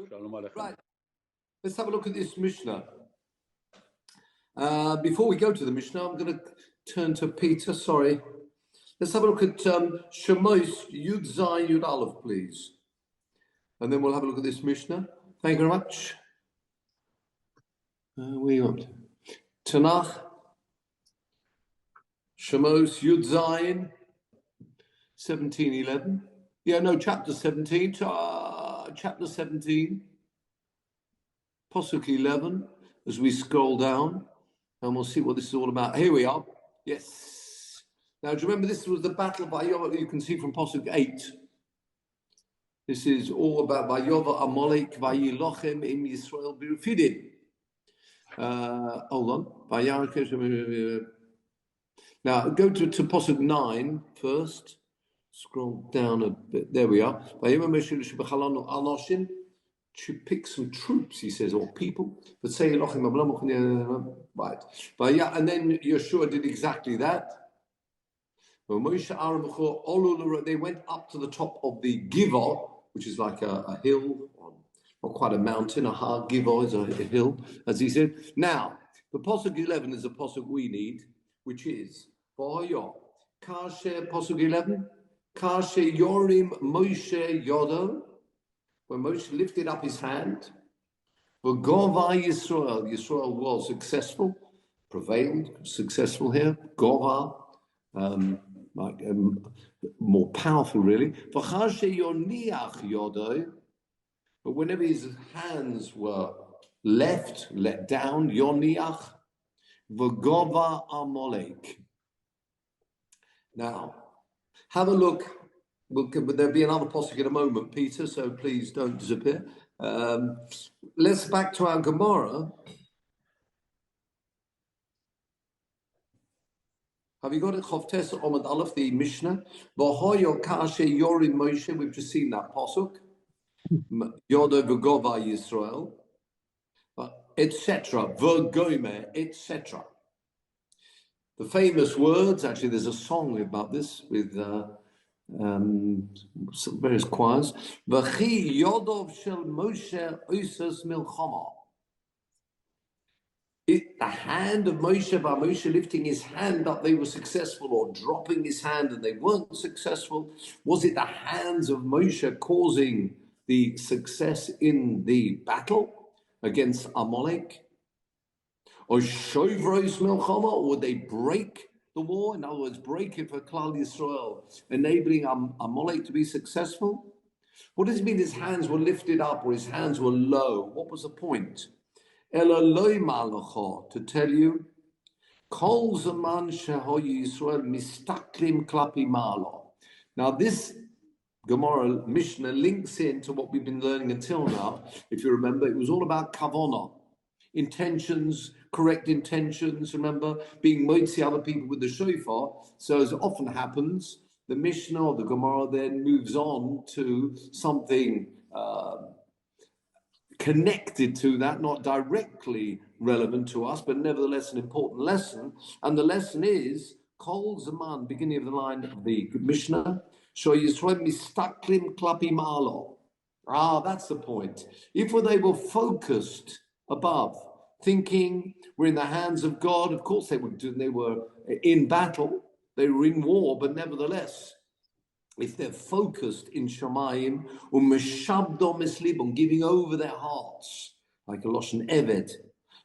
Shalom Aleichem. Right, let's have a look at this Mishnah. Before we go to the Mishnah, I'm going to turn to Peter. Sorry. Let's have a look at Shemos Yud Zayin Yud Aleph, please. And then we'll have a look at this Mishnah. Thank you very much. Where you on? Tanakh. Shemos Yud Zayin 17:11. Yeah, no, chapter 17. Chapter 17. Pasuk 11. As we scroll down, and we'll see what this is all about. Here we are. Yes. Now, do you remember this was the battle of Vayova? You can see from Pasuk 8. This is all about Vayova Amalek Vayilochem im Yisrael Birufidim. Hold on. Now, go to Pasuk 9 first. Scroll down a bit. There we are. To pick some troops, he says, or people. But say right. But yeah, and then Yeshua did exactly that. They went up to the top of the Givor, which is like a hill, not quite a mountain, a hard Givor is a hill, as he said. Now, the Pasuk 11 is a Pasuk we need, which is Kasher Pasuk 11, Kasher Yorim Moshe Yodo. When Moshe lifted up his hand, Gova Yisrael was successful, prevailed, successful here. Gova, more powerful really. But whenever his hands were let down, Yoniach, Gova Amalek. Now, have a look. But there'll be another pasuk in a moment, Peter, so please don't disappear. Let's back to our Gemara. Have you got it? Chavtes Omad Aleph, the Mishnah. V'hoyo kashe yorim Moshe. We've just seen that pasuk. Yodo v'gova Yisrael, etc. V'gomer, etc. The famous words. Actually, there's a song about this with. Some various choirs. V'chi yodov shel Moshe oisas milchama. The hand of Moshe, by Moshe lifting his hand up, they were successful, or dropping his hand and they weren't successful. Was it the hands of Moshe causing the success in the battle against Amalek? Or shovros milchama, or would they break the war, in other words, break it for Klal Yisrael, enabling Amalek to be successful? What does it mean his hands were lifted up or his hands were low? What was the point? To tell you, Kol Zaman Shehoy Yisrael Mistaklim Klapi Malo. Now this Gemara Mishnah links into what we've been learning until now. If you remember, it was all about kavanah, intentions, correct intentions, remember, being moitzi other people with the shofar. So as often happens, the Mishnah or the Gemara then moves on to something connected to that, not directly relevant to us, but nevertheless an important lesson. And the lesson is, Kol Zaman, beginning of the line of the Mishnah, Sho Yisrael mistaklim klapi malo. That's the point. If they were focused above, thinking we're in the hands of God. Of course they were in battle, they were in war, but nevertheless, if they're focused in Shamayim, giving over their hearts, like a Loshen Eved,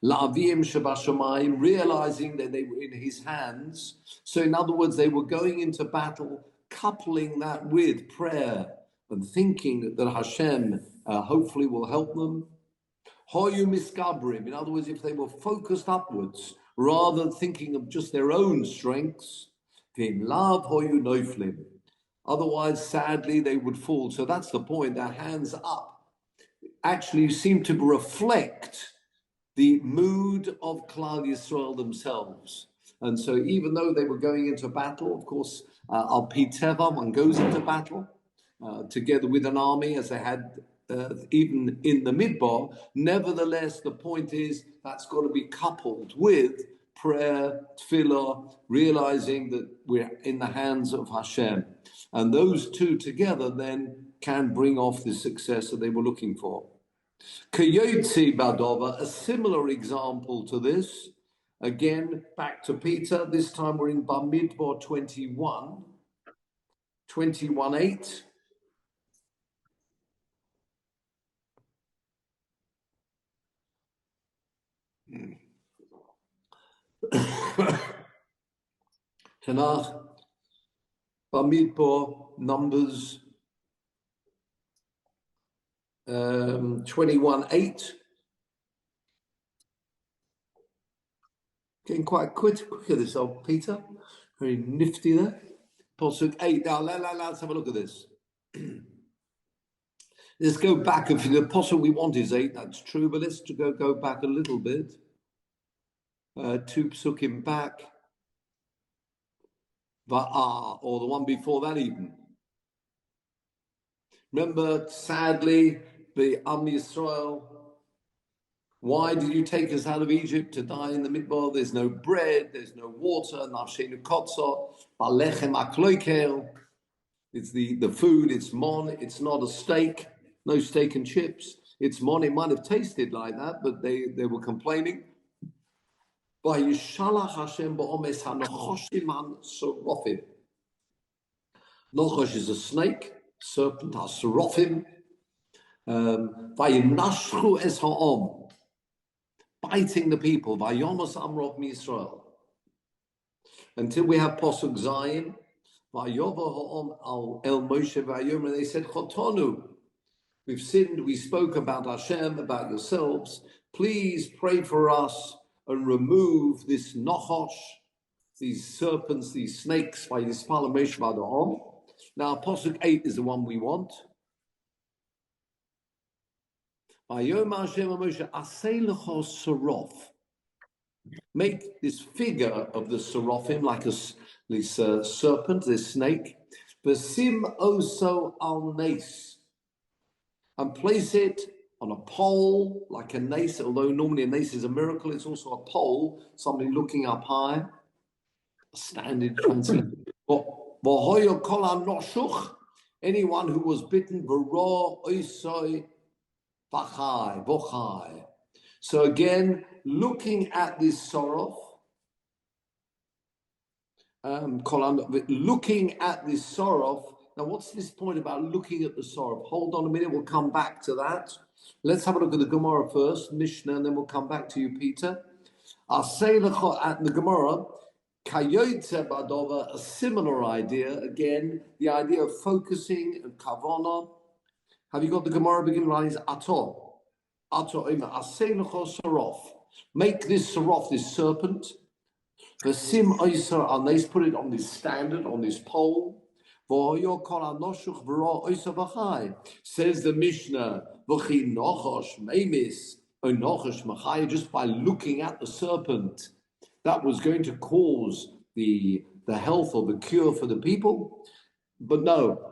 La'avim Shabashamayim, realizing that they were in his hands. So in other words, they were going into battle, coupling that with prayer and thinking that Hashem hopefully will help them. Hoyu miskabrim, in other words, if they were focused upwards, rather than thinking of just their own strengths, lav hoyu noiflim. Otherwise, sadly, they would fall. So that's the point. Their hands up actually seem to reflect the mood of Klal Yisrael themselves. And so even though they were going into battle, of course, al pi teva, one goes into battle together with an army, as they had even in the Midbar. Nevertheless, the point is that's got to be coupled with prayer, tefillah, realizing that we're in the hands of Hashem. And those two together then can bring off the success that they were looking for. Kayotzi Badova, a similar example to this. Again, back to Peter. This time we're in Bamidbar 21:8. Tanakh, Bamidbar, Numbers 21:8. Getting quite quick at this, old Peter. Very nifty there. Pasuk 8. Now, let's have a look at this. Let's go back. If the pasuk we want is 8, that's true, but let's go back a little bit. 2 psukim back. Va'ah, or the one before that even. Remember, sadly, the Am Yisrael, why did you take us out of Egypt to die in the midbar? There's no bread, there's no water. Nafshenu kotza, balechem akloikel. It's the food, it's mon, it's not a steak, no steak and chips. It's mon, it might have tasted like that, but they were complaining. Vayishalach Hashem ba'omes hanochoshim ha-sorofim. Nochosh is a snake, serpent ha-sorofim. Vayinashchu es ha'om. Biting the people, Vayonos Amrov Yisrael. Until we have Posuk Zion, Vayova Ha'om al El Moshe Vayomer, and they said, Chotonu, we've sinned, we spoke about Hashem, about yourselves, please pray for us and remove this Nochosh, these serpents, these snakes, by Yispal Moshe Vayomer. Now, Posuk 8 is the one we want. Make this figure of the seraphim like this serpent, this snake, Vasim oso al nes, and place it on a pole like a nes. Although normally a nes is a miracle, it's also a pole, somebody looking up high, a standing fancy. Anyone who was bitten, so again, looking at this sorrow, looking at this sorrow. Now, what's this point about looking at the sorrow? Hold on a minute, we'll come back to that. Let's have a look at the Gemara first, Mishnah, and then we'll come back to you, Peter. I'll say at the Gemara, Kayotze Badova, a similar idea. Again, the idea of focusing and kavana. Have you got the Gemara beginning line is Ato? Ato Ima, Aseilecho Sarof. Make this Sarof, this serpent. Vasim Oisar Anes, put it on this standard, on this pole. Says the Mishnah, V'chi Nochosh Memis, O Nochosh Machai, just by looking at the serpent, that was going to cause the health or the cure for the people. But no.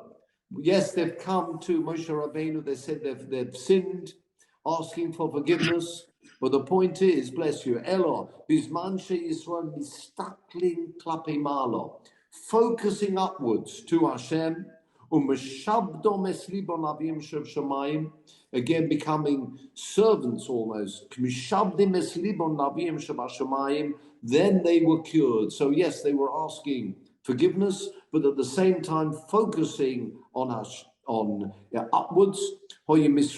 Yes, they've come to Moshe Rabbeinu, they said they've sinned, asking for forgiveness. But the point is, bless you, Elo, Bisman Yisrael mistakling klape malo, focusing upwards to Hashem, again becoming servants almost, then they were cured. So yes, they were asking forgiveness, but at the same time focusing on us, upwards. Otherwise,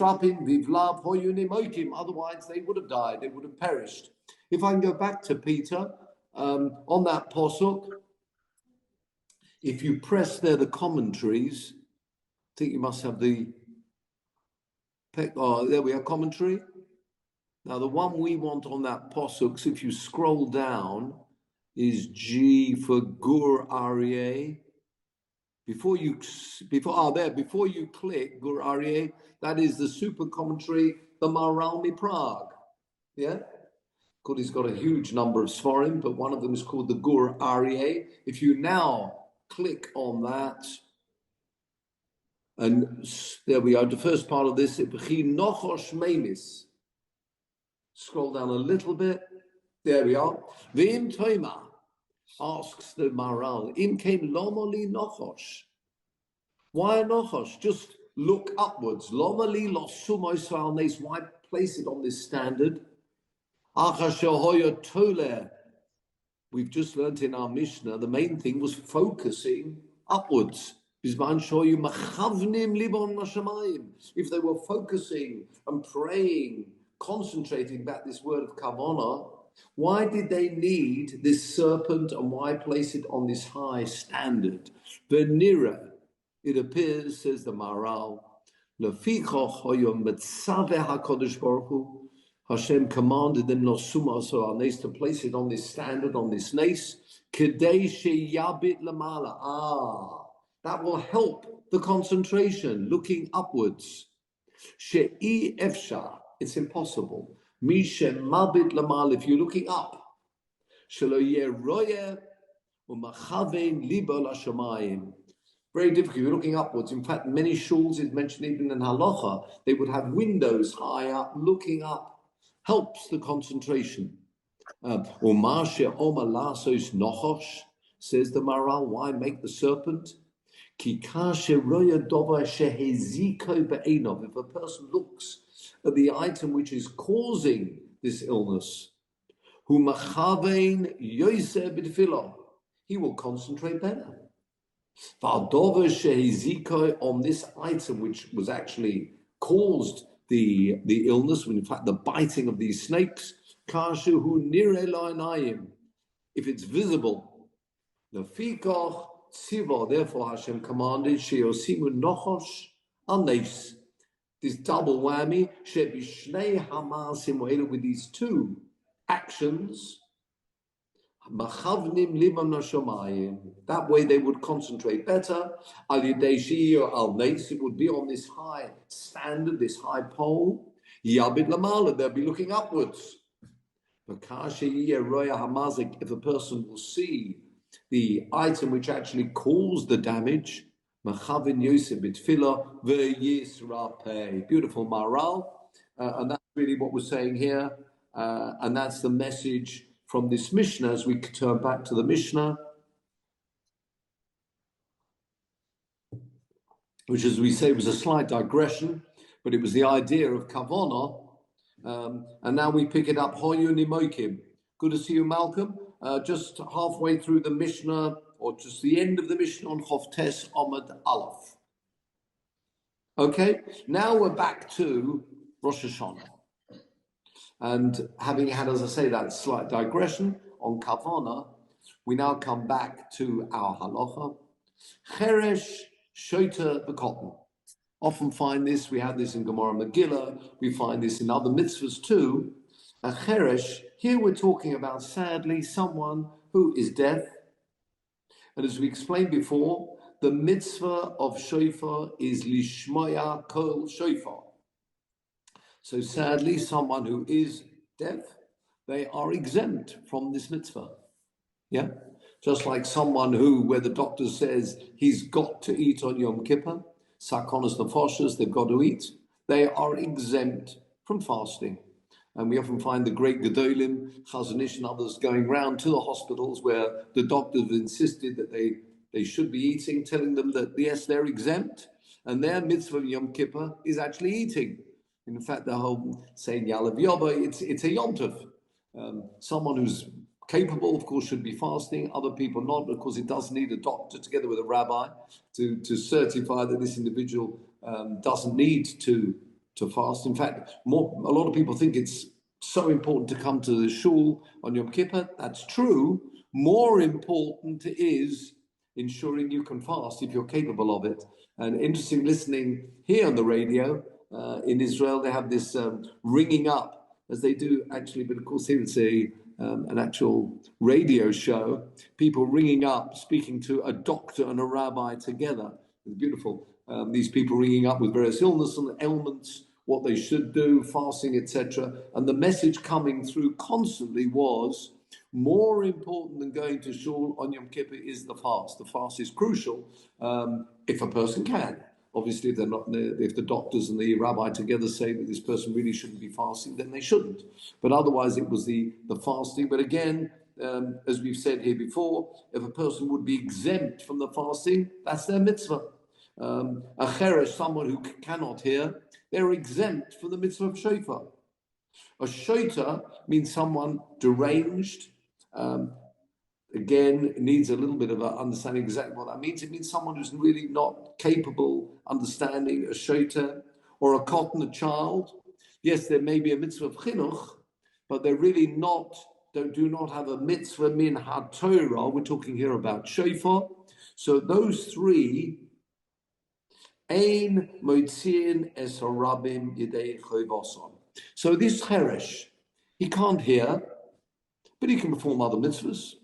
they would have died, they would have perished. If I can go back to Peter, on that posuk, if you press there the commentaries, I think you must have there we are, commentary. Now the one we want on that posuk, so if you scroll down, is G for Gur Aryeh. Before you click Gur Aryeh, that is the super commentary, the Maralmi Prague. Yeah? Because he's got a huge number of Svarim, but one of them is called the Gur Aryeh. If you now click on that, and there we are, the first part of this, scroll down a little bit, there we are. V'im Toima asks the Maral, Im came lomoli nochosh. Why nochosh? Just look upwards. Lovely losumo salnes. Why place it on this standard? We've just learned in our Mishnah, the main thing was focusing upwards. If they were focusing and praying, concentrating about this word of kavanah, why did they need this serpent and why place it on this high standard? Venira, it appears, says the Maharal, Hashem commanded them to place it on this standard, on this nace. That will help the concentration, looking upwards. It's impossible. If you're looking up, very difficult. You're looking upwards. In fact, many shuls, it's mentioned even in halacha, they would have windows high up, looking up. Helps the concentration. Says the Maharal, why make the serpent? If a person looks at the item which is causing this illness, he will concentrate better. On this item which was actually caused the illness, when in fact the biting of these snakes, if it's visible, therefore Hashem commanded this double whammy with these two actions. That way they would concentrate better. It would be on this high standard, this high pole. They'll be looking upwards. If a person will see the item which actually caused the damage, beautiful Maharal, and that's really what we're saying here, and that's the message from this Mishnah, as we turn back to the Mishnah, which, as we say, was a slight digression, but it was the idea of kavanah, and now we pick it up. Hoyu nimokim. Good to see you, Malcolm. Just halfway through the Mishnah, or just the end of the Mishnah on Chavtes Amud Aleph. Okay, now we're back to Rosh Hashanah. And having had, as I say, that slight digression on kavanah, we now come back to our halacha. Cheresh shoita b'cotton. Often find this, we have this in Gemara Megillah, we find this in other mitzvahs too. A cheresh, here we're talking about, sadly, someone who is deaf. And as we explained before, the mitzvah of shofar is lishmoya kol shofar. So sadly, someone who is deaf, they are exempt from this mitzvah. Yeah? Just like someone who, where the doctor says he's got to eat on Yom Kippur, sakonas nefashos, they've got to eat, they are exempt from fasting. And we often find the great Gedolim, Chazon Ish and others going round to the hospitals where the doctors have insisted that they should be eating, telling them that yes, they're exempt, and their mitzvah of Yom Kippur is actually eating. In fact, the whole saying Yalav Yoba, it's a yontif. Someone who's capable, of course, should be fasting. Other people not, because it does need a doctor together with a rabbi to certify that this individual doesn't need to fast. In fact, a lot of people think it's so important to come to the shul on Yom Kippur. That's true. More important is ensuring you can fast if you're capable of it. And interesting listening here on the radio. In Israel, they have this ringing up, as they do actually, but of course here it's an actual radio show, people ringing up, speaking to a doctor and a rabbi together. It's beautiful. These people ringing up with various illnesses and ailments, what they should do, fasting, etc. And the message coming through constantly was, more important than going to shul on Yom Kippur is the fast. The fast is crucial if a person can. Obviously, if if the doctors and the rabbi together say that this person really shouldn't be fasting, then they shouldn't. But otherwise, it was the fasting. But again, as we've said here before, if a person would be exempt from the fasting, that's their mitzvah. A cheresh, someone who cannot hear, they're exempt from the mitzvah of shofar. A shota means someone deranged. Again, it needs a little bit of understanding exactly what that means. It means someone who's really not capable understanding a shota, or a cotton, a child. Yes, there may be a mitzvah of chinuch, but they're really not, do not have a mitzvah min ha-Torah. We're talking here about shofar. So those three, ein moitzin es harabim yidei chovason. So this cheresh, he can't hear, but he can perform other mitzvahs.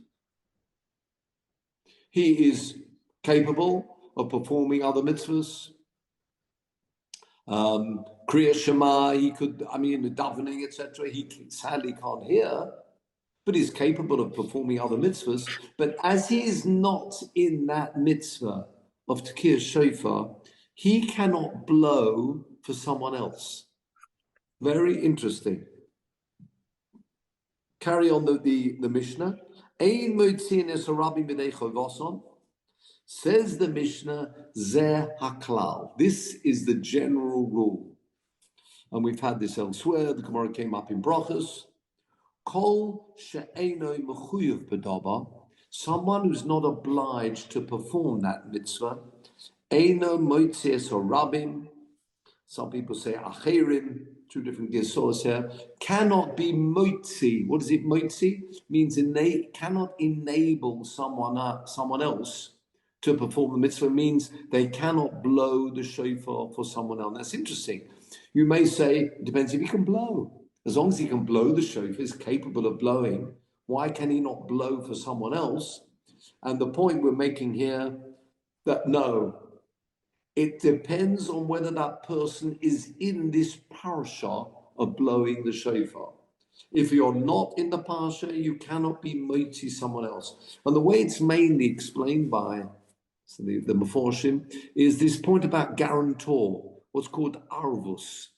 He is capable of performing other mitzvahs. Kriya Shema, he could, the davening, etc. He sadly can't hear, but he's capable of performing other mitzvahs. But as he is not in that mitzvah of Tekiyah Shofar, he cannot blow for someone else. Very interesting. Carry on the Mishnah. Ein moitzin es harabim b'dei chovason. Says the Mishnah, Zeh haklal. This is the general rule. And we've had this elsewhere. The Gemara came up in Brachos. Kol she'eino mechuyev b'daba. Someone who's not obliged to perform that mitzvah. Eino moitzi es harabim. Some people say acherim. Two different gesos here. Cannot be moitzi. What is it, moitzi? Means cannot enable someone else to perform the mitzvah. Means they cannot blow the shofar for someone else. That's interesting. You may say, it depends if he can blow. As long as he can blow the shofar, is capable of blowing, why can he not blow for someone else? And the point we're making here, that no, it depends on whether that person is in this parasha of blowing the shofar. If you're not in the parasha, you cannot be moiti someone else. And the way it's mainly explained by the Meforshim is this point about guarantor, what's called arvus.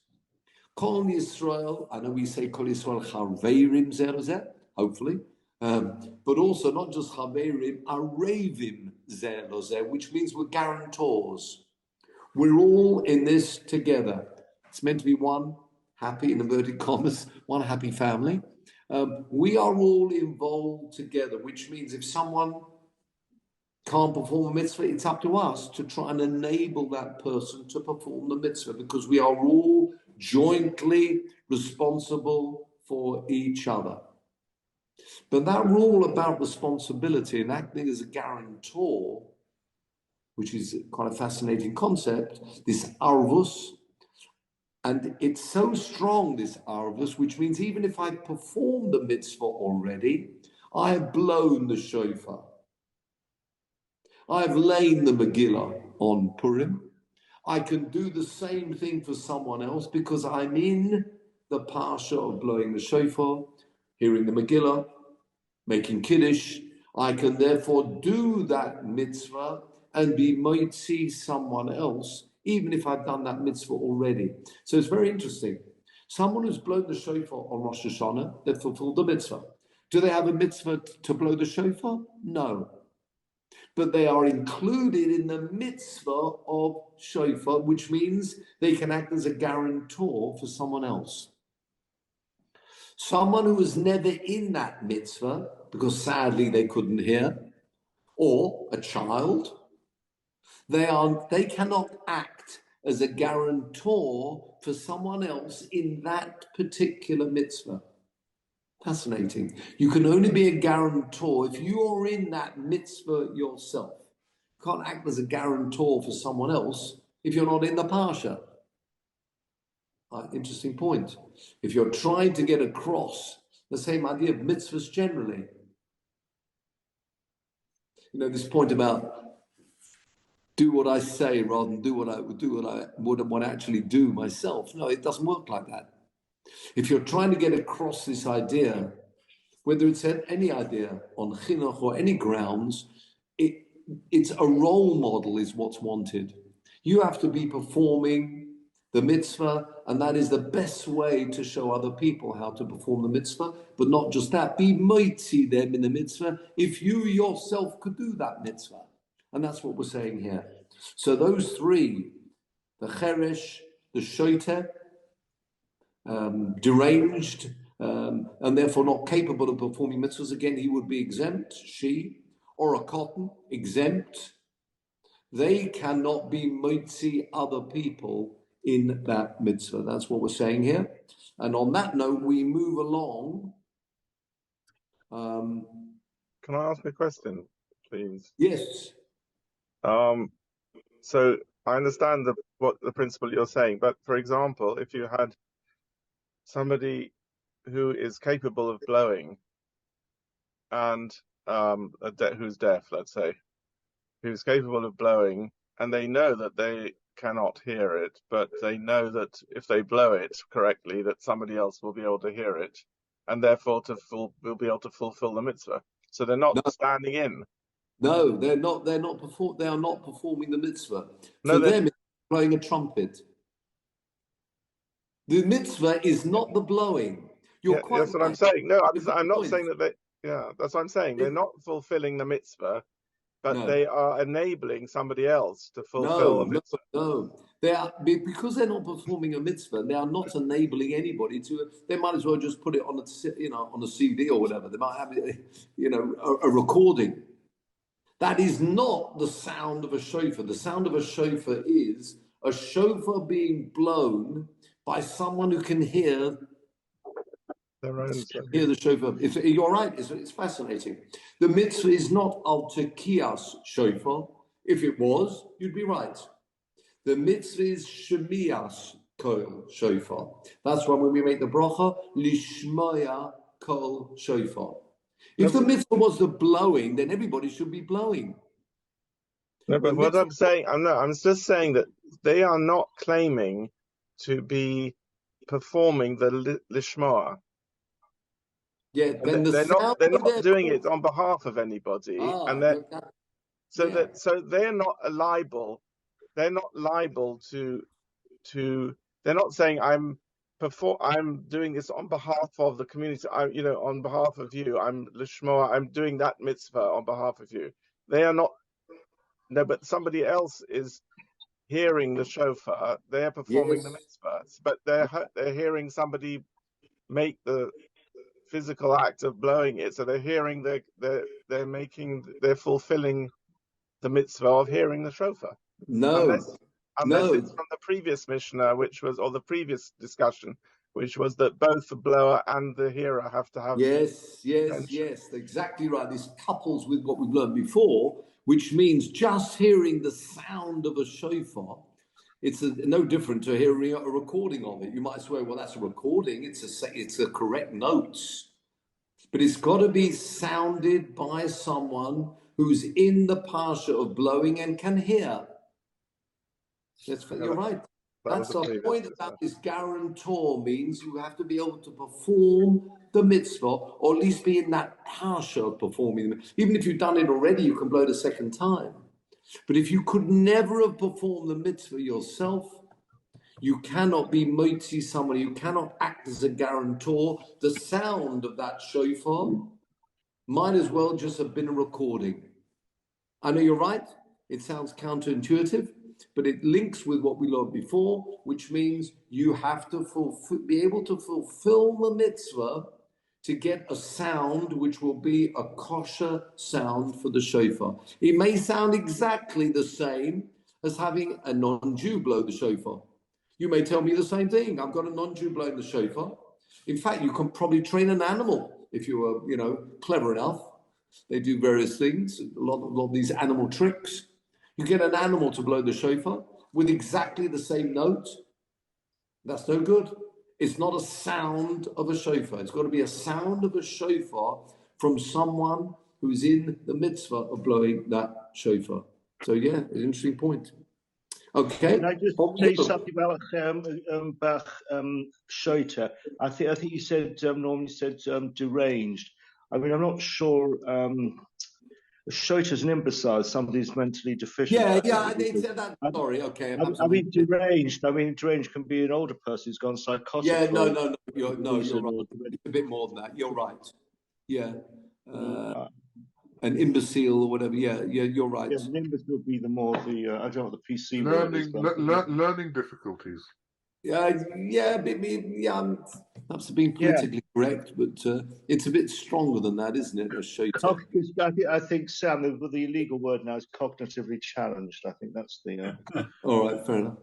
Kol Yisrael, I know we say Kol Yisrael charveirim zeh, hopefully, but also not just charveirim, arevim zeh, which means we're guarantors. We're all in this together. It's meant to be one happy, in inverted commas, one happy family. We are all involved together, which means if someone can't perform a mitzvah, it's up to us to try and enable that person to perform the mitzvah, because we are all jointly responsible for each other. But that rule about responsibility and acting as a guarantor, which is quite a fascinating concept, this arvus, and it's so strong, this arvus, which means even if I performed the mitzvah already, I have blown the shofar. I have lain the Megillah on Purim. I can do the same thing for someone else because I'm in the parsha of blowing the shofar, hearing the Megillah, making Kiddush. I can therefore do that mitzvah and be moitzi someone else, even if I've done that mitzvah already. So it's very interesting. Someone who's blown the shofar on Rosh Hashanah, they've fulfilled the mitzvah. Do they have a mitzvah to blow the shofar? No. But they are included in the mitzvah of shofar, which means they can act as a guarantor for someone else. Someone who was never in that mitzvah, because sadly they couldn't hear, or a child, they cannot act as a guarantor for someone else in that particular mitzvah. Fascinating. You can only be a guarantor if you are in that mitzvah yourself. You can't act as a guarantor for someone else if you're not in the parsha. Interesting point. If you're trying to get across the same idea of mitzvahs generally, this point about do what I say rather than do what I would actually do myself. No, it doesn't work like that. If you're trying to get across this idea, whether it's any idea on chinuch or any grounds, it's a role model is what's wanted. You have to be performing the mitzvah, and that is the best way to show other people how to perform the mitzvah. But not just that, be moitzi them in the mitzvah if you yourself could do that mitzvah. And that's what we're saying here. So those three, the cheresh, the shoiter, deranged, and therefore not capable of performing mitzvahs, again, he would be exempt, she, or a cotton, exempt. They cannot be motzi other people in that mitzvah. That's what we're saying here. And on that note, we move along. Can I ask a question, please? Yes. So I understand what the principle you're saying, but for example, if you had somebody who is capable of blowing and who's deaf, let's say, who's capable of blowing, and they know that they cannot hear it, but they know that if they blow it correctly, that somebody else will be able to hear it, and therefore will be able to fulfill the mitzvah. So they're not standing in. No, they're not. They are not performing the mitzvah. No, For them, it's blowing a trumpet. The mitzvah is not the blowing. That's what I'm saying. No, I'm not saying that they. Yeah, that's what I'm saying. They're not fulfilling the mitzvah, but they are enabling somebody else to fulfill the mitzvah. No, they are, because they're not performing a mitzvah. They are not enabling anybody to. They might as well just put it on on a CD or whatever. They might have a recording. That is not the sound of a shofar. The sound of a shofar is a shofar being blown by someone who can hear the shofar. You're right. It's fascinating. The mitzvah is not al tekiyas shofar. If it was, you'd be right. The mitzvah is shemiyas kol shofar. That's why when we make the bracha, lishmoya kol shofar. If the mitzvah was the blowing, then everybody should be blowing. No, but what I'm saying, I'm just saying that they are not claiming to be performing the lishma. Yeah, then they're not doing it on behalf of anybody, and so they're not liable. They're not liable to. They're not saying I'm doing this on behalf of the community. On behalf of you. I'm lishma. I'm doing that mitzvah on behalf of you. They are not. No, but somebody else is hearing the shofar. They're performing the mitzvah, but they're hearing somebody make the physical act of blowing it. So they're hearing they're fulfilling the mitzvah of hearing the shofar. Unless it's from the previous Mishnah, or the previous discussion, which was that both the blower and the hearer have to have. Yes, exactly right. This couples with what we've learned before, which means just hearing the sound of a shofar. It's no different to hearing a recording of it. You might swear, well, that's a recording. It's a correct notes, but it's got to be sounded by someone who's in the parsha of blowing and can hear. You're right. That's the point about this guarantor. Means you have to be able to perform the mitzvah, or at least be in that parsha of performing it. Even if you've done it already, you can blow it a second time. But if you could never have performed the mitzvah yourself, you cannot be motzi somebody. You cannot act as a guarantor. The sound of that shofar might as well just have been a recording. I know you're right. It sounds counterintuitive, but it links with what we learned before, which means you have to be able to fulfill the mitzvah to get a sound which will be a kosher sound for the shofar. It may sound exactly the same as having a non-Jew blow the shofar. You may tell me the same thing. I've got a non-Jew blowing the shofar. In fact, you can probably train an animal if you were, clever enough. They do various things, a lot of these animal tricks. You get an animal to blow the shofar with exactly the same note. That's no good. It's not a sound of a shofar. It's got to be a sound of a shofar from someone who's in the mitzvah of blowing that shofar. So yeah, an interesting point. Okay. Can I just say something about shota? I think you said Norman said deranged. I mean, I'm not sure. Shota is an imbecile, somebody who's mentally deficient. I did say that. Sorry, okay. I mean, deranged. I mean, deranged can be an older person who's gone psychotic. Yeah, no. You're right. It's a bit more than that. You're right. Yeah. an imbecile or whatever. Yeah, you're right. Yeah, the imbecile would be the more the I don't know what the PC word is. Learning difficulties. Perhaps being politically correct, but it's a bit stronger than that, isn't it? I think, Sam, the legal word now is cognitively challenged. I think that's the. All right, fair enough.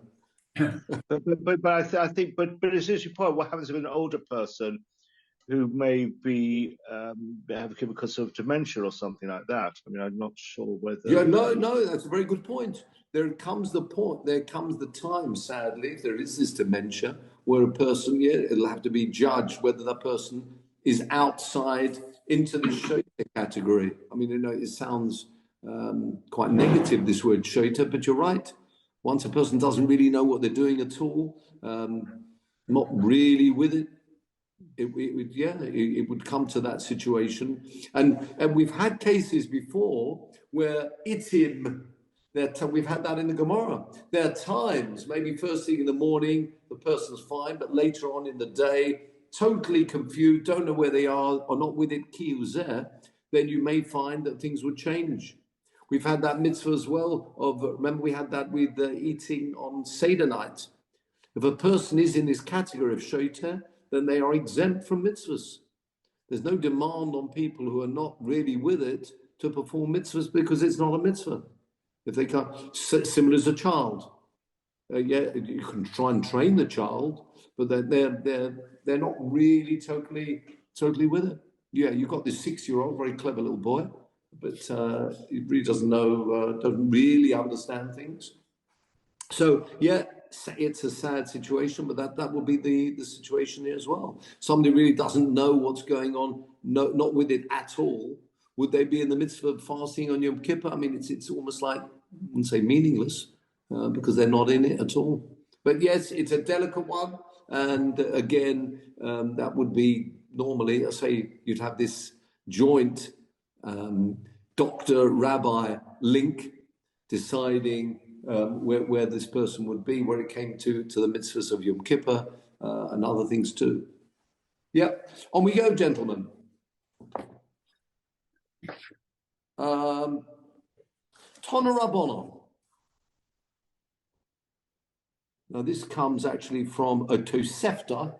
I think, but it's your point. What happens with an older person who may be have because of dementia or something like that? I mean, I'm not sure whether. Yeah, no, that's a very good point. There comes the time, sadly, if there is this dementia, where a person, it'll have to be judged whether that person is outside into the Shoita category. I mean, it sounds quite negative, this word Shoita, but you're right. Once a person doesn't really know what they're doing at all, not really with it, it would come to that situation. And we've had cases before where itim, we've had that in the Gemara. There are times, maybe first thing in the morning, the person's fine, but later on in the day, totally confused, don't know where they are, or not with it, ki uzeh, then you may find that things would change. We've had that mitzvah as well remember we had that with eating on Seder night. If a person is in this category of shoita, then they are exempt from mitzvahs. There's no demand on people who are not really with it to perform mitzvahs because it's not a mitzvah. If they can't, similar as a child. You can try and train the child, but they're not really totally with it. Yeah, you've got this 6-year-old, very clever little boy, but he really doesn't know, doesn't really understand things. So it's a sad situation, but that will be the situation here as well. Somebody really doesn't know what's going on, not with it at all. Would they be in the midst of fasting on Yom Kippur? I mean, it's almost like, I wouldn't say meaningless, because they're not in it at all. But yes, it's a delicate one. And again, that would be normally, I say, you'd have this joint doctor-rabbi link deciding where this person would be, where it came to the mitzvahs of Yom Kippur and other things too. Yeah, on we go, gentlemen. Tana Rabbanon. Now this comes actually from a Tosefta,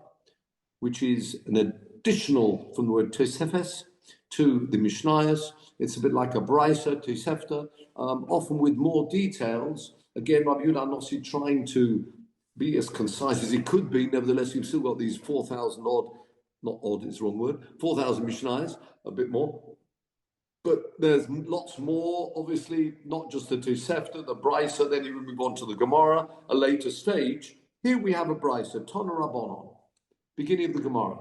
which is an additional from the word Tosefes to the Mishnayos. It's a bit like a Brisa, Tosefta, often with more details. Again, Rabbi Yehuda Nossi trying to be as concise as he could be. Nevertheless, you've still got these 4,000 odd, not odd, it's the wrong word, 4,000 Mishnayos, a bit more. But there's lots more, obviously, not just the Tosefta, the Brisa, then you would move on to the Gemara, a later stage. Here we have a Brisa, Tana Rabbanon, beginning of the Gemara.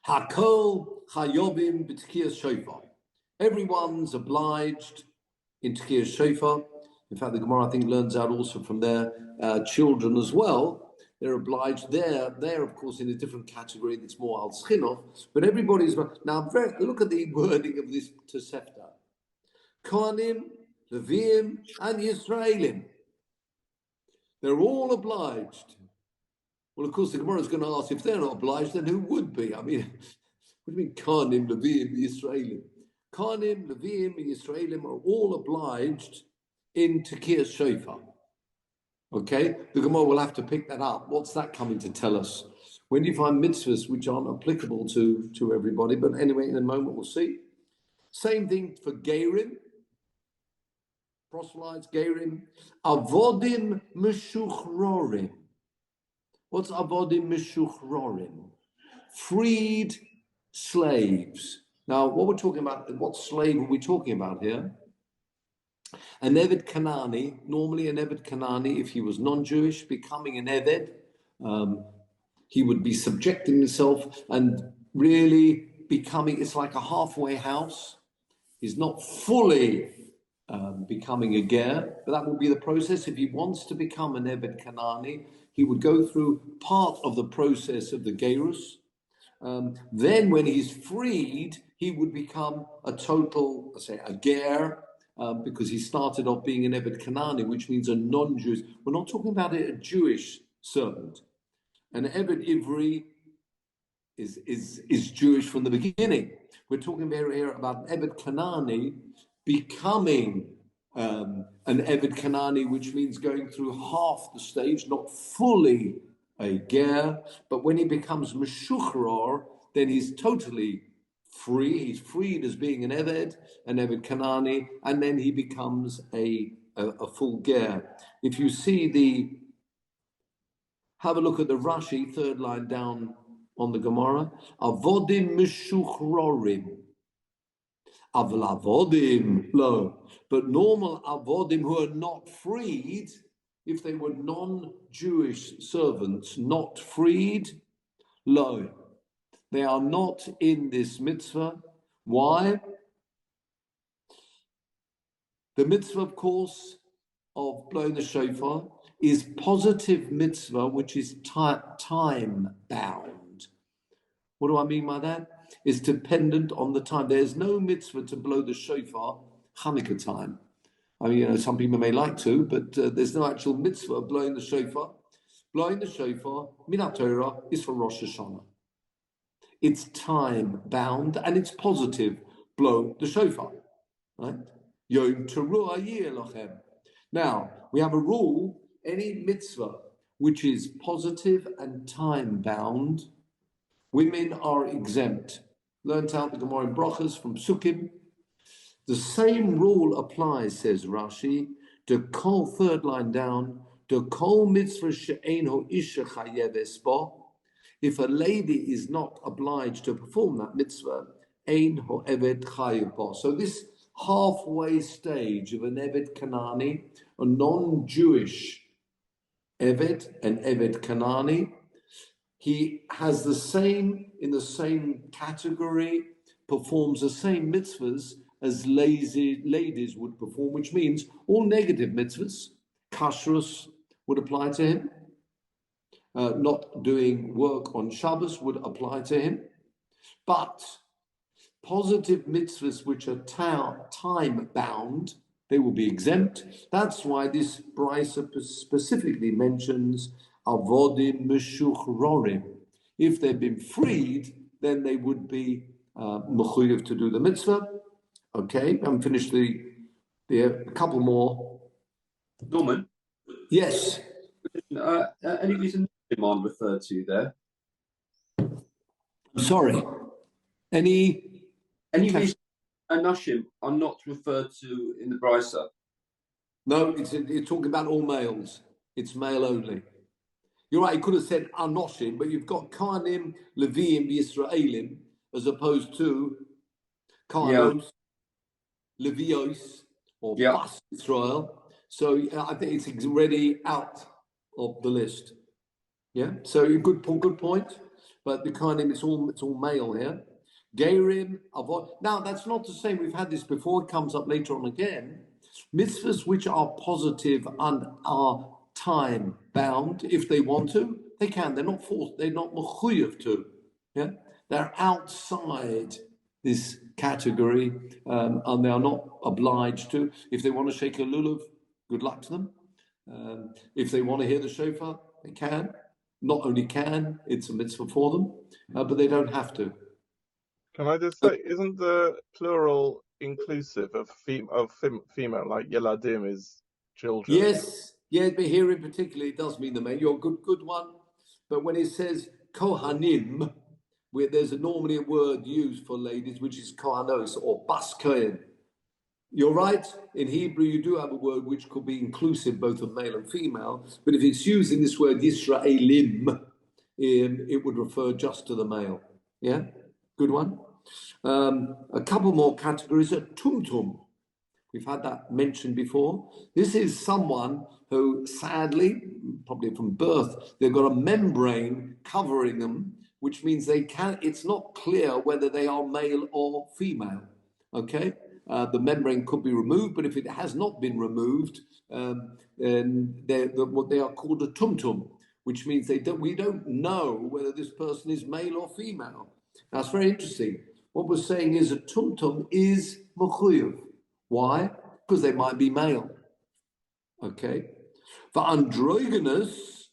Hakol Chayobim b'Tkiyas Shofar. Everyone's obliged in Tkiyas Shofar. In fact, the Gemara, I think, learns out also from their children as well. They're obliged. They're of course in a different category that's more al schinov, but everybody's now. Look at the wording of this Tosefta: Kohanim, Levim, and Yisraelim. They're all obliged. Well, of course, the Gemara is going to ask, if they're not obliged, then who would be? I mean, what do you mean Kohanim, Levim, Yisraelim? Kohanim, Levim, and Yisraelim are all obliged in Tkiyas Shofar. Okay, the Gemara will have to pick that up. What's that coming to tell us? When do you find mitzvahs which aren't applicable to everybody? But anyway, in a moment we'll see. Same thing for Gerim, proselytes, Gerim. Avodim Meshuchrorim. What's Avodim Meshuchrorim? Freed slaves. Now, what we're talking about, what slave are we talking about here? An Eved Kanani, normally an Eved Kanani, if he was non-Jewish, becoming an Eved, he would be subjecting himself and really becoming, it's like a halfway house. He's not fully becoming a ger, but that will be the process. If he wants to become an Eved Kanani, he would go through part of the process of the gerus. Then when he's freed, he would become a total, let's say, a ger, because he started off being an Eved Kanani, which means a non-Jewish. We're not talking about a Jewish servant. An Eved Ivri is Jewish from the beginning. We're talking here about an Eved Kanani becoming an Eved Kanani, which means going through half the stage, not fully a ger, but when he becomes Meshuchrar, then he's totally free. He's freed as being an Eved Kanani, and then he becomes a full ger. If you see have a look at the Rashi, third line down on the Gemara. Avodim mishuchrorim. Avla avodim, lo. But normal avodim who are not freed, if they were non-Jewish servants, not freed, lo. They are not in this mitzvah. Why? The mitzvah, of course, of blowing the shofar is positive mitzvah, which is time bound. What do I mean by that? It's dependent on the time. There's no mitzvah to blow the shofar Hanukkah time. I mean, some people may like to, but there's no actual mitzvah of blowing the shofar. Blowing the shofar, Minat Torah, is for Rosh Hashanah. It's time bound and it's positive. Blow the shofar, right? Yom Teruah Yeh Lochem. Now, we have a rule, any mitzvah which is positive and time-bound, women are exempt. Learned out the Gemara in Brachas from Psukim. The same rule applies, says Rashi, to kol, third line down, to kol mitzvah she'ein ho isha chayeves bo. If a lady is not obliged to perform that mitzvah, ein ho eved chayev bo. So this halfway stage of an Eved Kanani, a non-Jewish Eved, an Eved Kanani, he has the same, in the same category, performs the same mitzvahs as ladies would perform, which means all negative mitzvahs, kashrus would apply to him, not doing work on Shabbos would apply to him, but positive mitzvahs which are time-bound, they will be exempt. That's why this brisa specifically mentions avodim meshuchrorim. If they've been freed, then they would be mechuyev to do the mitzvah. Okay, I'm finished a couple more. Norman? Yes. Any reason I'm referred to there? Sorry. Any reason Anashim are not referred to in the brisa? No, it's talking about all males. It's male only. You're right, you could have said Anoshim, but you've got Kohanim, Leviim, Yisraelim, as opposed to Kohanos, Levios, or Bas Israel. So I think it's already out of the list. Yeah, so good point. But the Kohanim, it's all male here. Gerim, avoid. Now, that's not to say we've had this before. It comes up later on again. Mitzvahs which are positive and are time bound, if they want to, they can. They're not forced. They're not mechuyev to. Yeah, they're outside this category, and they are not obliged to. If they want to shake a lulav, good luck to them. If they want to hear the shofar, they can. Not only can, it's a mitzvah for them, but they don't have to. Can I just say, isn't the plural inclusive of female, like Yeladim is children? Yes, but here in particular, it does mean the male. You're a good one. But when it says Kohanim, where there's normally a word used for ladies, which is Kohanos or Bas Kohen. You're right. In Hebrew, you do have a word which could be inclusive both of male and female. But if it's using this word Yisraelim, it would refer just to the male. Yeah? Good one. A couple more categories. A tumtum. We've had that mentioned before. This is someone who, sadly, probably from birth, they've got a membrane covering them, which means it's not clear whether they are male or female. Okay? The membrane could be removed, but if it has not been removed, then what they are called a tumtum, which means we don't know whether this person is male or female. That's very interesting. What we're saying is a tumtum is mechuyev. Why? Because they might be male. Okay. For androgynous,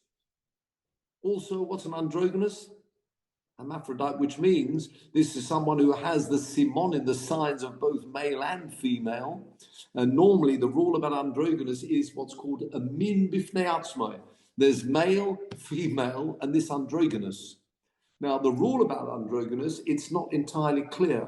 also, what's an androgynous? hermaphrodite, which means this is someone who has the simon in the signs of both male and female. And normally the rule about androgynous is what's called a min bifnei atzmai. There's male, female, and this androgynous. Now, the rule about androgynous, it's not entirely clear.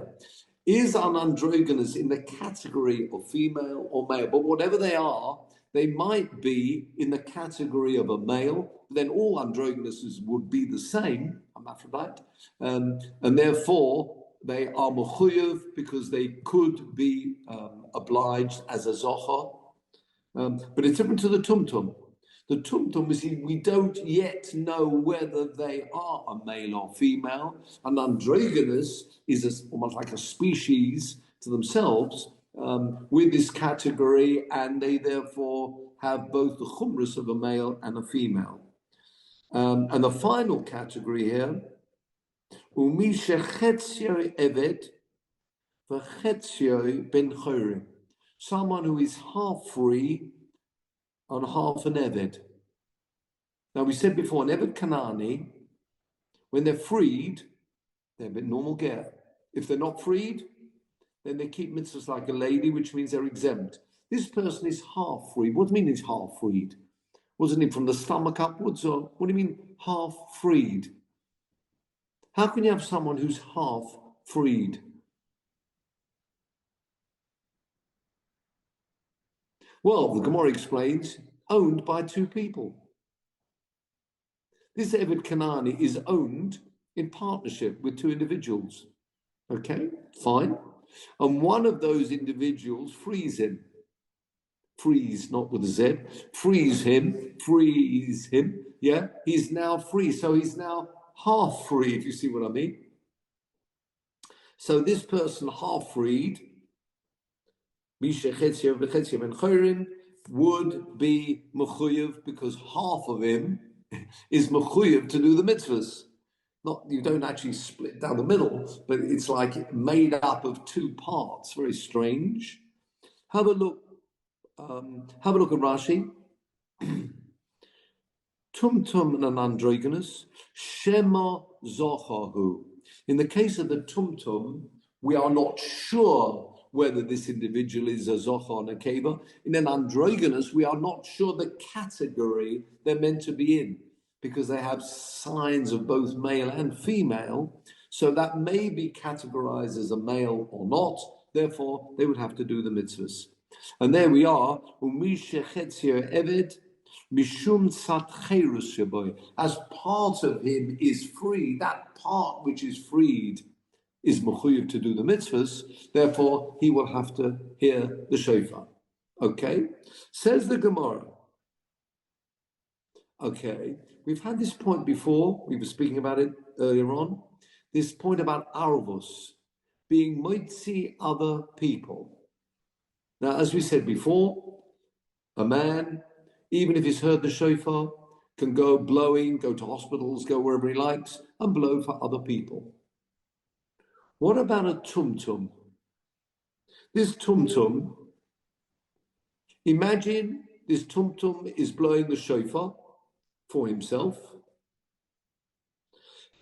Is an androgynous in the category of female or male? But whatever they are, they might be in the category of a male. Then all androgynuses would be the same, hermaphrodite, and therefore they are mechuyev because they could be obliged as a zocher. But it's different to the tumtum. The tumtum is we don't yet know whether they are a male or female. An androgynous is almost like a species to themselves with this category, and they therefore have both the chumrus of a male and a female. And the final category here, umi shechetzio eved v'chetzio ben chorim, someone who is half free and half an eved. Now we said before, an eved Kanani, when they're freed, they're a bit normal ger. If they're not freed, then they keep mitzvahs like a lady, which means they're exempt. This person is half freed. What do you mean he's half freed? Wasn't it from the stomach upwards? Or what do you mean half freed? How can you have someone who's half freed? Well, the Gemara explains, owned by two people. This Eved Kanani is owned in partnership with two individuals. Okay, fine. And one of those individuals frees him. Frees, not with a Z. Frees him. Yeah, he's now free. So he's now half free, if you see what I mean. So this person half freed, would be mechuyev because half of him is mechuyev to do the mitzvahs. Not, you don't actually split down the middle, but it's like made up of two parts. Very strange. Have a look at Rashi. Tumtum and an androgynous, shema zochahu. In the case of the tumtum, we are not sure whether this individual is a zocha and a keva. In an androgynous, we are not sure the category they're meant to be in, because they have signs of both male and female. So that may be categorized as a male or not. Therefore, they would have to do the mitzvahs. And there we are. As part of him is free, that part which is freed is mechuyev to do the mitzvahs. Therefore, he will have to hear the shofar. Okay? Says the Gemara. Okay, we've had this point before. We were speaking about it earlier on. This point about arvus, being moitzi other people. Now, as we said before, a man, even if he's heard the shofar, can go blowing, go to hospitals, go wherever he likes, and blow for other people. What about a tumtum? This tumtum, imagine this tumtum is blowing the shofar for himself.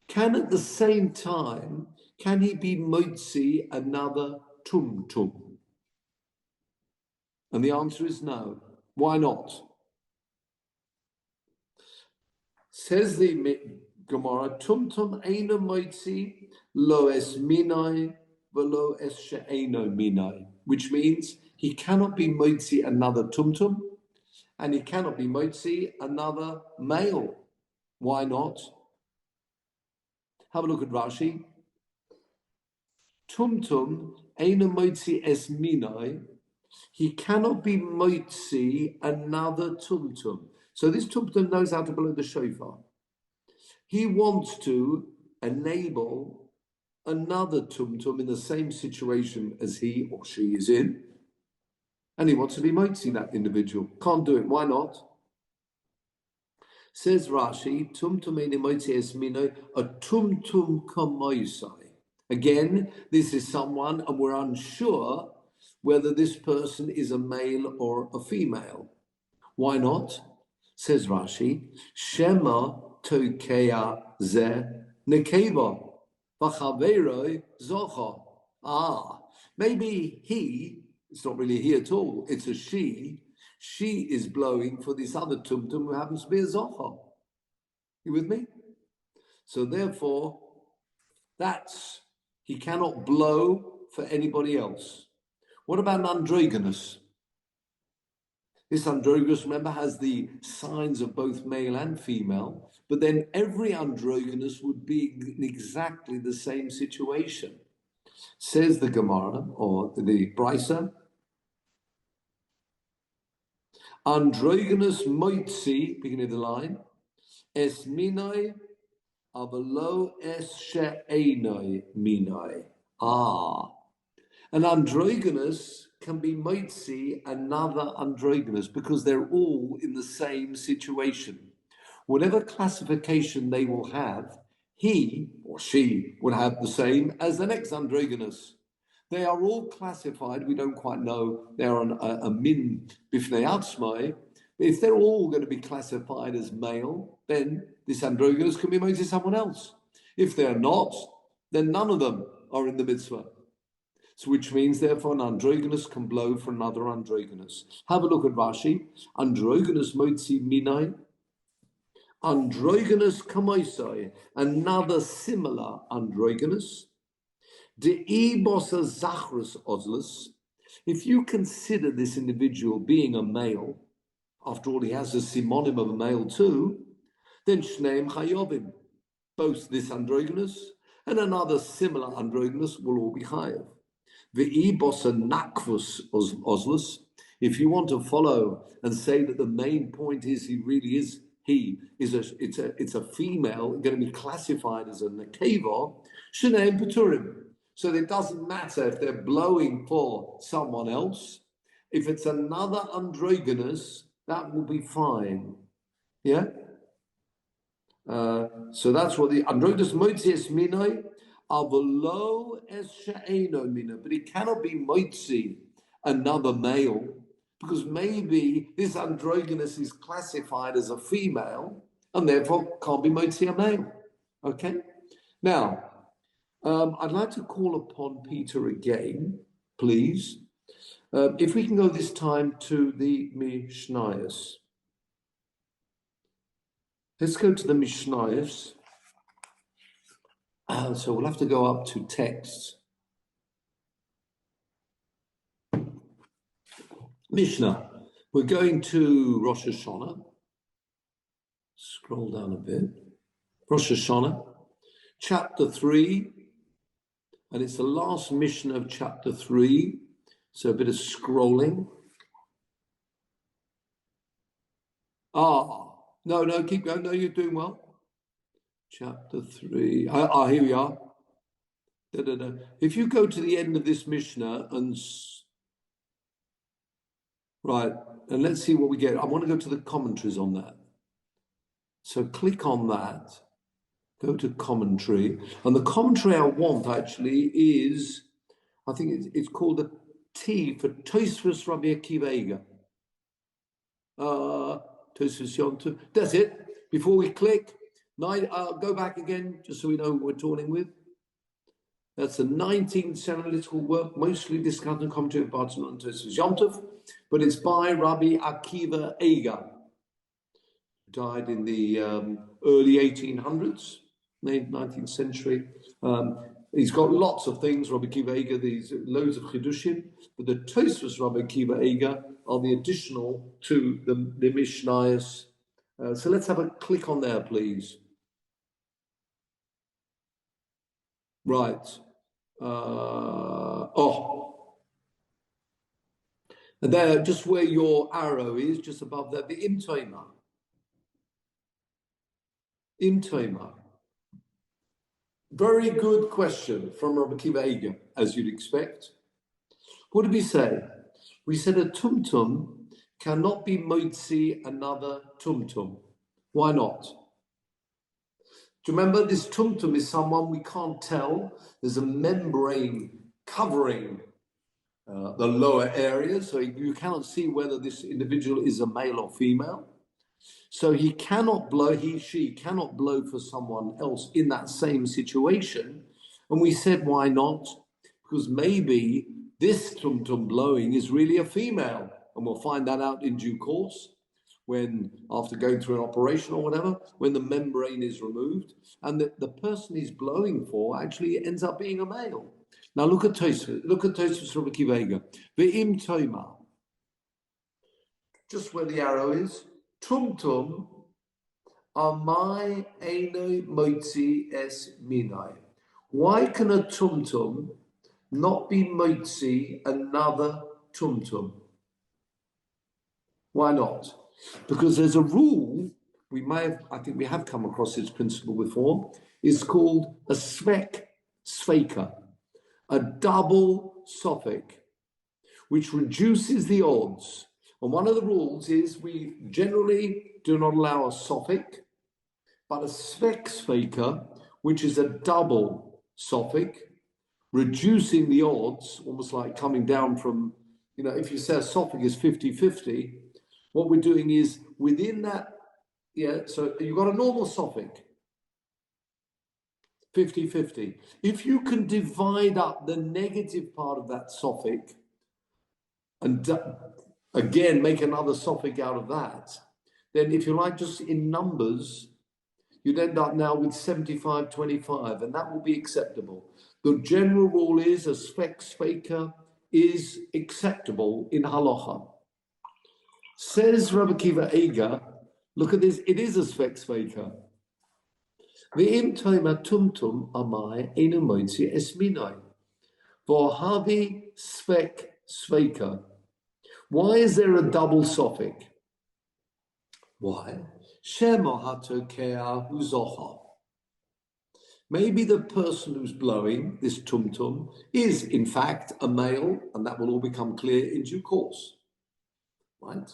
Can at the same time, can he be moitzi another tumtum? And the answer is no. Why not? Says the Gemara, tumtum eino moitzi lo es minai velo es she'eino minai, which means he cannot be moitzi another tumtum, and he cannot be moitzi another male. Why not? Have a look at Rashi. Tumtum eino moitzi es minai. He cannot be moitzi another tumtum. So this tumtum knows how to blow the shofar. He wants to enable another tumtum in the same situation as he or she is in, and he wants to be moitzi that individual. Can't do it. Why not? Says Rashi, tumtum eino moitzi es minai, a tumtum kamoisai. Again, this is someone, and we're unsure whether this person is a male or a female. Why not? Says Rashi, Shema tokea ze nekeva, v'chaveroi zocha. Maybe he, it's not really he at all, it's a she is blowing for this other tumtum who happens to be a zocha. You with me? So therefore, he cannot blow for anybody else. What about an androgynous? This androgynous, remember, has the signs of both male and female, but then every androgynous would be in exactly the same situation. Says the Gemara, or the Brisa, androgynous moitzi, beginning of the line, es minoi avalo es she'enoi minoi. An androgynous can be moitzi another androgynous because they're all in the same situation. Whatever classification they will have, he or she will have the same as the next androgynous. They are all classified, we don't quite know, they're on a min bifnei atzmai. If they're all going to be classified as male, then this androgynous can be moitzi someone else. If they're not, then none of them are in the mitzvah. So which means, therefore, an androgynous can blow for another androgynous. Have a look at Rashi. Androgynous moitzi minai. Androgynous kamoisai. Another similar androgynous. De'ibosa zachrus ozlus. If you consider this individual being a male, after all, he has a simonim of a male too, then shneim chayovim. Both this androgynous and another similar androgynous will all be chayav. Ve'ibosa nakvus ozlus. If you want to follow and say that the main point is it's a female going to be classified as a nekeva, sheneim peturim. So it doesn't matter if they're blowing for someone else. If it's another androgynous, that will be fine. Yeah. So that's what the androgynous moitzi es minoi. Avolo es she'eno mina, but it cannot be moitzi another male because maybe this androgynous is classified as a female and therefore can't be moitzi a male. Okay. Now, I'd like to call upon Peter again, please. If we can go this time to the Mishnayos. Let's go to the Mishnayos. So we'll have to go up to text. Mishnah. We're going to Rosh Hashanah. Scroll down a bit. Rosh Hashanah, chapter 3. And it's the last Mishnah of chapter 3. So a bit of scrolling. No, keep going. No, you're doing well. Chapter 3. Here we are. If you go to the end of this Mishnah and let's see what we get. I want to go to the commentaries on that. So click on that. Go to commentary. And the commentary I want actually is, I think it's called the T for Tosfos Rabbi Akiva Eiger. Tosfos Yontif. That's it. Before we click, go back again, just so we know who we're talking with. That's a 19th century analytical work, mostly discussed and commentary of Bartzman and Tosfos Yontif, but it's by Rabbi Akiva Eiger, died in the early 1800s, 19th century. He's got lots of things, Rabbi Akiva Eiger, these loads of chidushim, but the Tosfos Rabbi Akiva Eiger are the additional to the Mishnayos. So let's have a click on there, please. Right. And there, just where your arrow is, just above there, the Imtoima. Imtoima. Very good question from Rabbi Akiva Eiger, as you'd expect. What did we say? We said a tumtum cannot be moitzi another tumtum. Why not? Do you remember this tumtum is someone we can't tell? There's a membrane covering the lower area, so you cannot see whether this individual is a male or female. So he, she cannot blow for someone else in that same situation. And we said, why not? Because maybe this tum-tum blowing is really a female. And we'll find that out in due course, when after going through an operation or whatever, when the membrane is removed, and the person he's blowing for actually ends up being a male. Now look at Tosfos. Look at Tosfos Rabbi Akiva Eiger. Ve'im toima. Just where the arrow is. Tum-tum amai eino motzi es minai. Why can a tum-tum not be motzi another tum-tum? Why not? Because there's a rule, I think we have come across this principle before, it's called a sveka, a double suffix, which reduces the odds. And one of the rules is we generally do not allow a suffix, but a sveka, which is a double suffix, reducing the odds, almost like coming down from, if you say a suffix is 50-50, what we're doing is within that, so you've got a normal suffix, 50-50. If you can divide up the negative part of that suffix and again make another suffix out of that, then if you like, just in numbers, you'd end up now with 75-25, and that will be acceptable. The general rule is a sveka is acceptable in halacha. Says Rabbi Akiva Eiger, look at this, it is a sveka. Ve'im toima tumtum amai enu moitzi esminai. V'ohavi sveka. Why is there a double suffix? Why? Shemohato kea huzocha. Maybe the person who's blowing this tum-tum is in fact a male, and that will all become clear in due course. Right?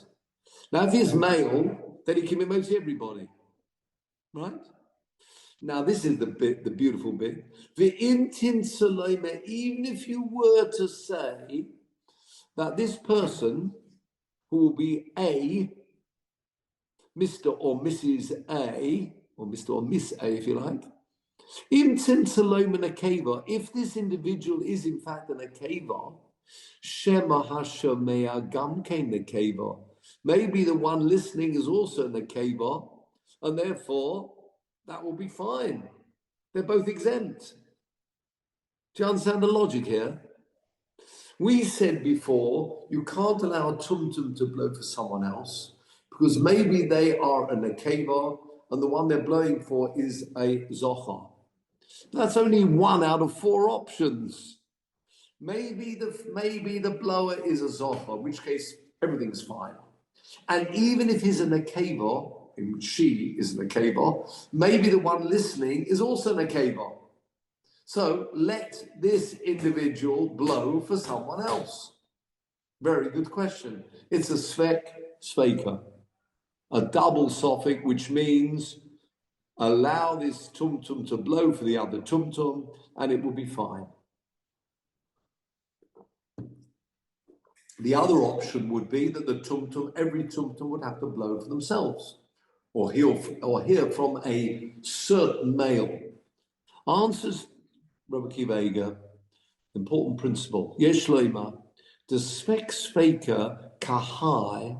Now, if he's male, then he can be mostly everybody. Right? Now, this is the beautiful bit. V'intin salome, even if you were to say that this person who will be a Mr. or Mrs. A, or Mr. or Miss A, if you like, if this individual is in fact an akeva, Shema Hashomea Gam came the akeva. Maybe the one listening is also an akeva, and therefore that will be fine. They're both exempt. Do you understand the logic here? We said before, you can't allow a tum-tum to blow for someone else, because maybe they are an akeva, and the one they're blowing for is a zocha. That's only one out of four options. Maybe the blower is a zocha, in which case everything's fine. And even if he's an akeva, and she is an akeva, maybe the one listening is also an akeva. So let this individual blow for someone else. Very good question. It's a sveka, a double suffix, which means allow this tum-tum to blow for the other tum-tum, and it will be fine. The other option would be that the tum-tum, every tum-tum would have to blow for themselves, or hear from a certain male. Answers Rabbi Akiva Eiger, important principle. Yesh loima, the sveka kahai,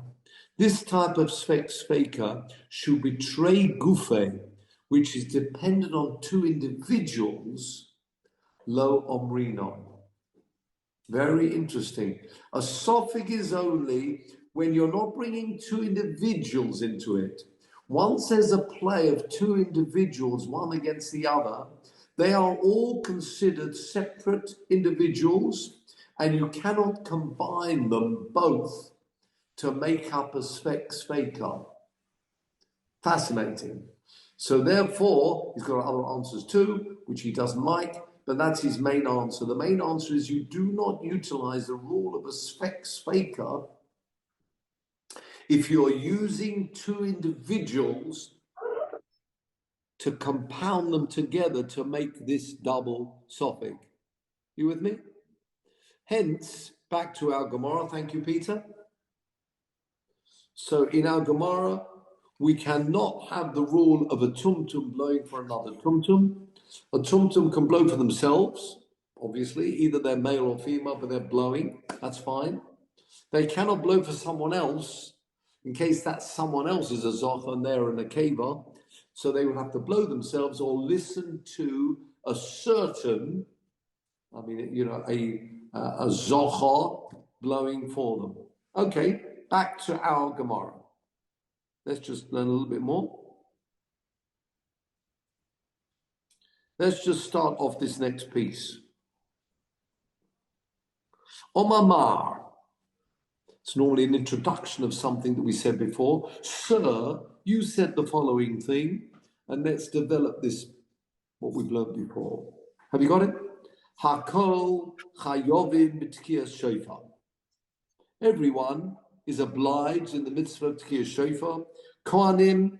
this type of sveka should be trei gufe, which is dependent on two individuals, lo omrino. Very interesting. A suffix is only when you're not bringing two individuals into it. Once there's a play of two individuals, one against the other, they are all considered separate individuals, and you cannot combine them both to make up a sveka. Fascinating. So therefore, he's got other answers too, which he doesn't like, but that's his main answer. The main answer is you do not utilize the rule of a sveka if you're using two individuals to compound them together to make this double suffix. You with me? Hence, back to our Gemara. Thank you, Peter. So in our Gemara, we cannot have the rule of a tumtum blowing for another tumtum. A tumtum can blow for themselves, obviously, either they're male or female, but they're blowing, that's fine. They cannot blow for someone else, in case that someone else is a zocha and they're in a keva, so they would have to blow themselves or listen to a certain, a zocha blowing for them. Okay, back to our Gemara. Let's just learn a little bit more. Let's just start off this next piece. Omamar. It's normally an introduction of something that we said before. Sir, you said the following thing, and let's develop this, what we've learned before. Have you got it? Hakol chayovim b'tkiyas shofar. Everyone is obliged in the mitzvah of tkiyas shofar. Kohanim,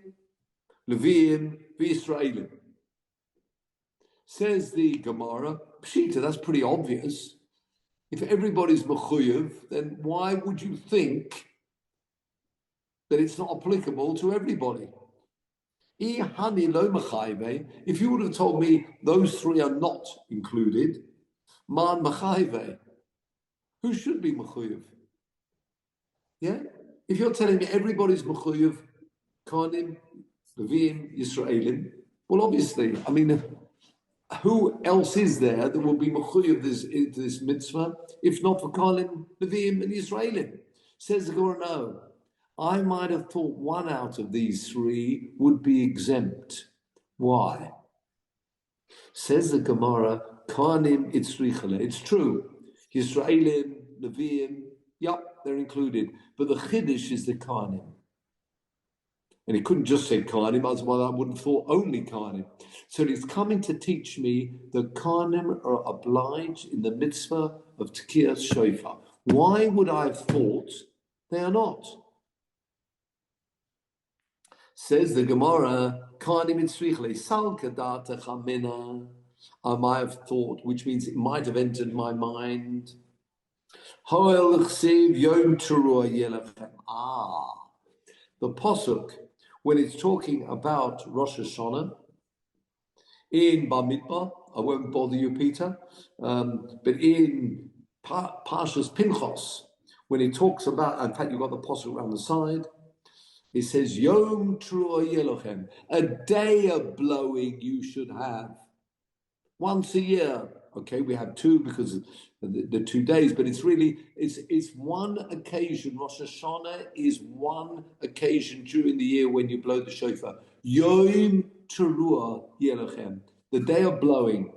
Leviim, v'Yisraelim. Says the Gemara, Pshita, that's pretty obvious. If everybody's mechuyev, then why would you think that it's not applicable to everybody? If you would have told me those three are not included, man mechayve, who should be mechuyev? Yeah? If you're telling me everybody's mechuyev, Kohanim, Leviim, Yisraelim, well, obviously, who else is there that will be mechuyev this mitzvah, if not for Kohanim, Leviim, and Yisraelim? Says the Gemara, no. I might have thought one out of these three would be exempt. Why? Says the Gemara, Kohanim itzrichale. It's true. Yisraelim, Leviim, yep, they're included. But the Chiddush is the Kohanim. And he couldn't just say Kohanim, otherwise I wouldn't have thought only Kohanim. So he's coming to teach me that Kohanim are obliged in the mitzvah of Tkiyas Shofar. Why would I have thought they are not? Says the Gemara, Kohanim itzrichle salka data chamena. I might have thought, which means it might have entered my mind. The Pasuk, when it's talking about Rosh Hashanah, in Bamidbar, I won't bother you, Peter, but in Parshas Pinchas, when he talks about, in fact, you've got the Pasuk around the side, it says, Yom Trua Yelochem, a day of blowing you should have. Once a year. Okay, we have two because of the 2 days, but it's really, it's one occasion. Rosh Hashanah is one occasion during the year when you blow the shofar. Yom Teruah Yelochem, the day of blowing.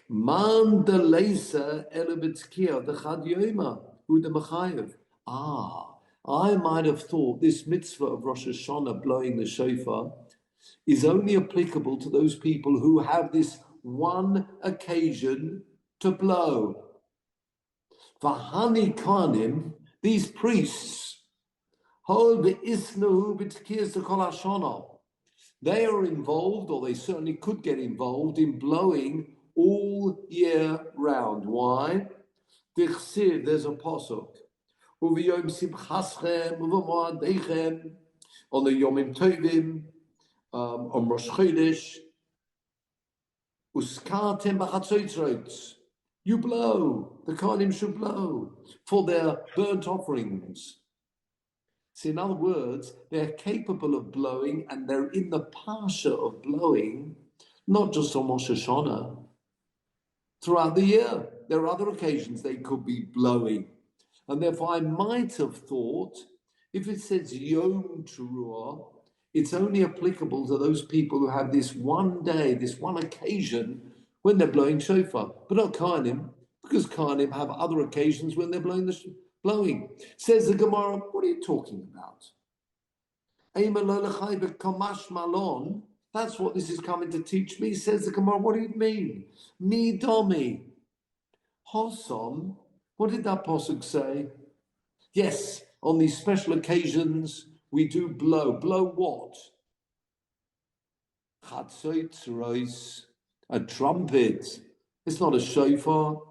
Man de leisa elebitzkia the chad yoma hu de mechayev. I might have thought this mitzvah of Rosh Hashanah, blowing the shofar, is only applicable to those people who have this one occasion to blow. V'hani kanim, these priests, they are involved, or they certainly could get involved in blowing all year round. Why? There's a pasuk. On the Yomim Tovim, on Rosh Chodesh, you blow, the Kohanim should blow for their burnt offerings. See, in other words, they're capable of blowing and they're in the parsha of blowing, not just on Rosh Hashanah, throughout the year. There are other occasions they could be blowing. And therefore, I might have thought, if it says Yom Teruah, it's only applicable to those people who have this one day, this one occasion when they're blowing shofar, but not Kohanim, because Kohanim have other occasions when they're blowing. Says the Gemara, what are you talking about? That's what this is coming to teach me. Says the Gemara, what do you mean? Mi domi. Hosom. What did that pasuk say? Yes, on these special occasions, we do blow. Blow what? Chatzot, a trumpet. It's not a shofar.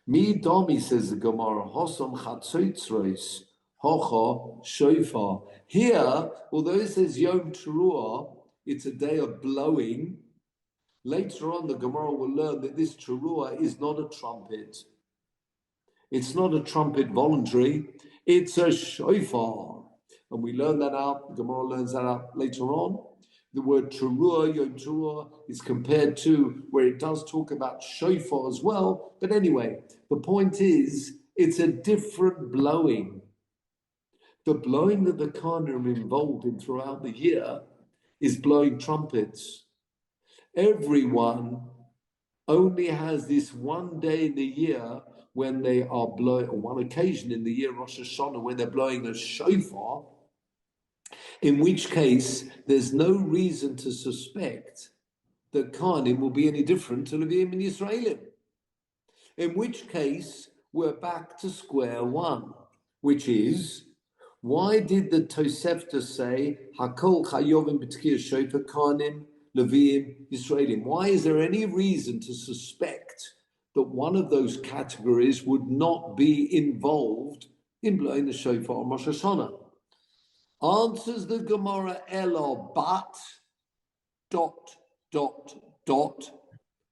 Mi domi, says the Gemara, Hosom chatzot, Hocha shofar. Here, although it says Yom Teruah, it's a day of blowing. Later on, the Gemara will learn that this Teruah is not a trumpet. It's not a trumpet voluntary. It's a shofar. And we learn that out. The Gemara learns that out later on. The word Teruah, Yom Teruah, is compared to where it does talk about shofar as well. But anyway, the point is, it's a different blowing. The blowing that the Kohanim are involved in throughout the year is blowing trumpets. Everyone only has this one day in the year when they are blowing, or one occasion in the year, Rosh Hashanah, when they're blowing a shofar, in which case there's no reason to suspect that Kohanim will be any different to Leviim and Yisraelim. In which case, we're back to square one, which is, why did the Tosefta say, Hakol Chayovim B'Tkir Shofar Kohanim, Leviim, Yisraelim? Why is there any reason to suspect that one of those categories would not be involved in blowing the shofar on Rosh Hashanah? Answers the Gemara, Elo, but, ...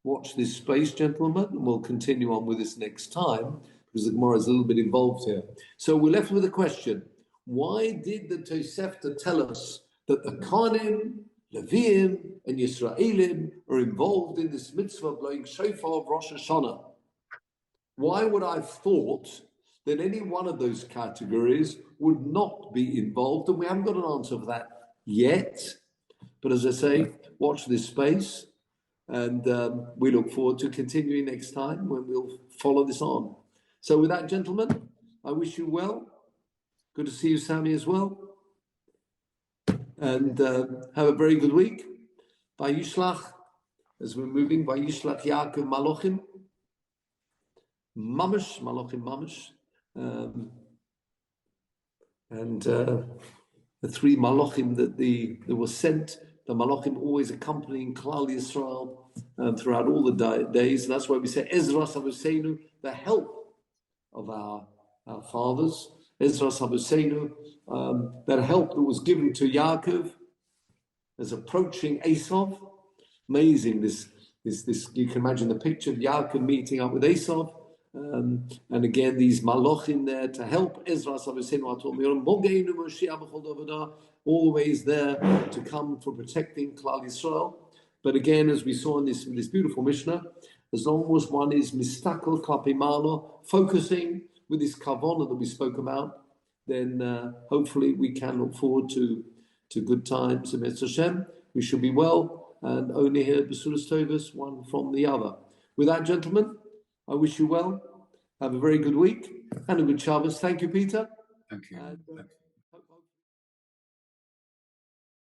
Watch this space, gentlemen, and we'll continue on with this next time, because the Gemara is a little bit involved here. So we're left with a question. Why did the Tosefta tell us that the Kohanim, Leviim, and Yisraelim are involved in this mitzvah of blowing shofar of Rosh Hashanah? Why would I have thought that any one of those categories would not be involved? And we haven't got an answer for that yet. But as I say, watch this space. And we look forward to continuing next time when we'll follow this on. So with that, gentlemen, I wish you well. Good to see you, Sammy, as well. And have a very good week. Vayishlach, as we're moving, Vayishlach Yaakov Malochim. Mamash, Malochim Mamash. And the three Malochim that were sent, the Malochim always accompanying Klal Yisrael throughout all the days. And that's why we say Ezra Savuseinu, the help of our fathers. Ezra Savuseinu, that help that was given to Yaakov as approaching Esav. Amazing, this you can imagine the picture of Yaakov meeting up with Esav. And again, these Malochim there to help Ezra Savuseinu, always there to come for protecting Klal Yisrael. But again, as we saw in this beautiful Mishnah, as long as one is mistakel klapi malo, focusing with this kavana that we spoke about, then hopefully we can look forward to good times. And Hashem, we should be well and only hear Basuras Tovas one from the other. With that, gentlemen, I wish you well. Have a very good week and a good Shabbos. Thank you, Peter. Thank you.